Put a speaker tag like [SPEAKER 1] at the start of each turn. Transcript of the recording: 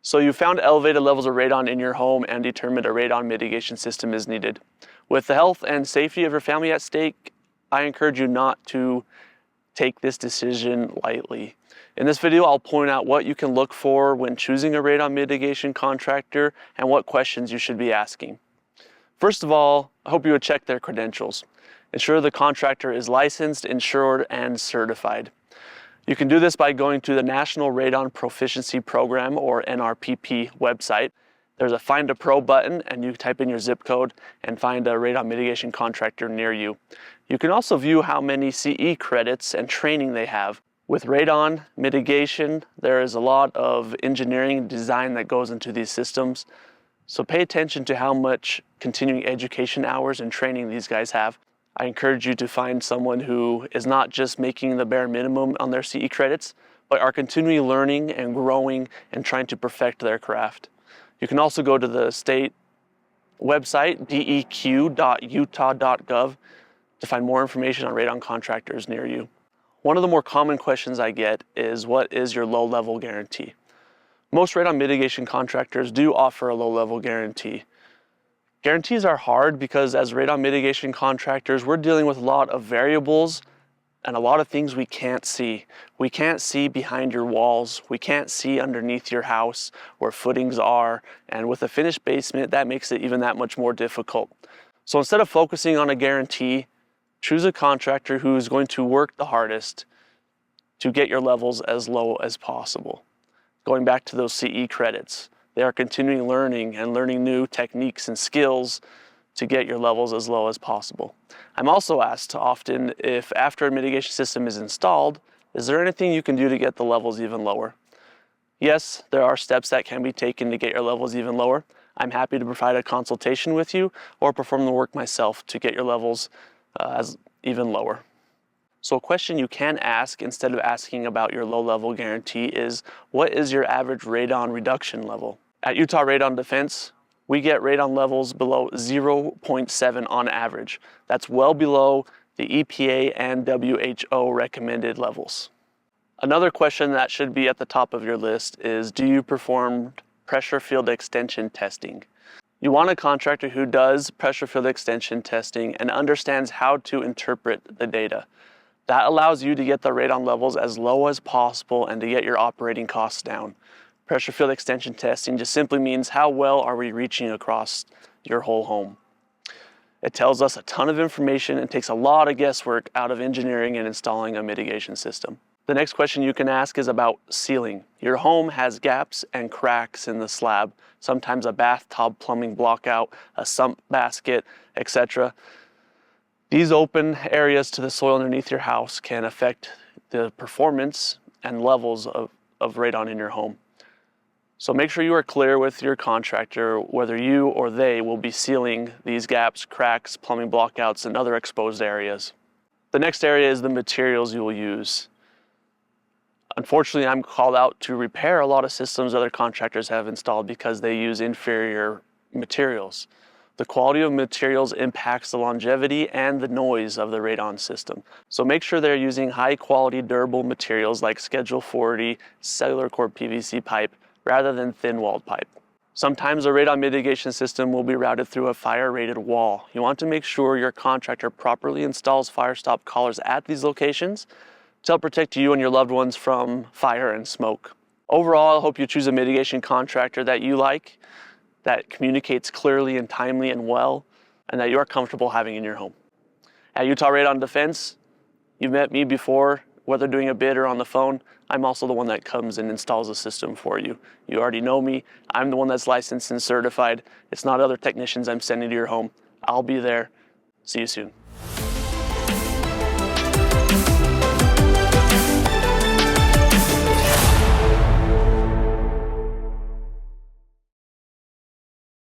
[SPEAKER 1] So you found elevated levels of radon in your home and determined a radon mitigation system is needed. With the health and safety of your family at stake, I encourage you not to take this decision lightly. In this video, I'll point out what you can look for when choosing a radon mitigation contractor and what questions you should be asking. First of all, I hope you would check their credentials. Ensure the contractor is licensed, insured, and certified. You can do this by going to the National Radon Proficiency Program, or NRPP, website. There's a Find a Pro button, and you type in your zip code and find a radon mitigation contractor near you. You can also view how many CE credits and training they have. With radon mitigation, there is a lot of engineering and design that goes into these systems. So pay attention to how much continuing education hours and training these guys have. I encourage you to find someone who is not just making the bare minimum on their CE credits, but are continually learning and growing and trying to perfect their craft. You can also go to the state website, deq.utah.gov, to find more information on radon contractors near you. One of the more common questions I get is, what is your low-level guarantee? Most radon mitigation contractors do offer a low-level guarantee. Guarantees are hard because as radon mitigation contractors, we're dealing with a lot of variables and a lot of things we can't see. We can't see behind your walls. We can't see underneath your house where footings are. And with a finished basement, that makes it even that much more difficult. So instead of focusing on a guarantee, choose a contractor who is going to work the hardest to get your levels as low as possible. Going back to those CE credits, they are continuing learning and learning new techniques and skills to get your levels as low as possible. I'm also asked often if after a mitigation system is installed, is there anything you can do to get the levels even lower? Yes, there are steps that can be taken to get your levels even lower. I'm happy to provide a consultation with you or perform the work myself to get your levels as even lower. So a question you can ask instead of asking about your low-level guarantee is, what is your average radon reduction level? At Utah Radon Defense, we get radon levels below 0.7 on average. That's well below the EPA and WHO recommended levels. Another question that should be at the top of your list is, do you perform pressure field extension testing? You want a contractor who does pressure field extension testing and understands how to interpret the data. That allows you to get the radon levels as low as possible and to get your operating costs down. Pressure field extension testing just simply means how well are we reaching across your whole home. It tells us a ton of information and takes a lot of guesswork out of engineering and installing a mitigation system. The next question you can ask is about sealing. Your home has gaps and cracks in the slab, sometimes a bathtub plumbing blockout, a sump basket, etc. These open areas to the soil underneath your house can affect the performance and levels of radon in your home. So make sure you are clear with your contractor whether you or they will be sealing these gaps, cracks, plumbing blockouts, and other exposed areas. The next area is the materials you will use. Unfortunately, I'm called out to repair a lot of systems other contractors have installed because they use inferior materials. The quality of materials impacts the longevity and the noise of the radon system. So make sure they're using high quality durable materials like Schedule 40 cellular core PVC pipe rather than thin-walled pipe. Sometimes a radon mitigation system will be routed through a fire-rated wall. You want to make sure your contractor properly installs fire stop collars at these locations to help protect you and your loved ones from fire and smoke. Overall, I hope you choose a mitigation contractor that you like, that communicates clearly and timely and well, and that you are comfortable having in your home. At Utah Radon Defense, you've met me before, whether doing a bid or on the phone. I'm also the one that comes and installs a system for you. You already know me. I'm the one that's licensed and certified. It's not other technicians I'm sending to your home. I'll be there. See you soon.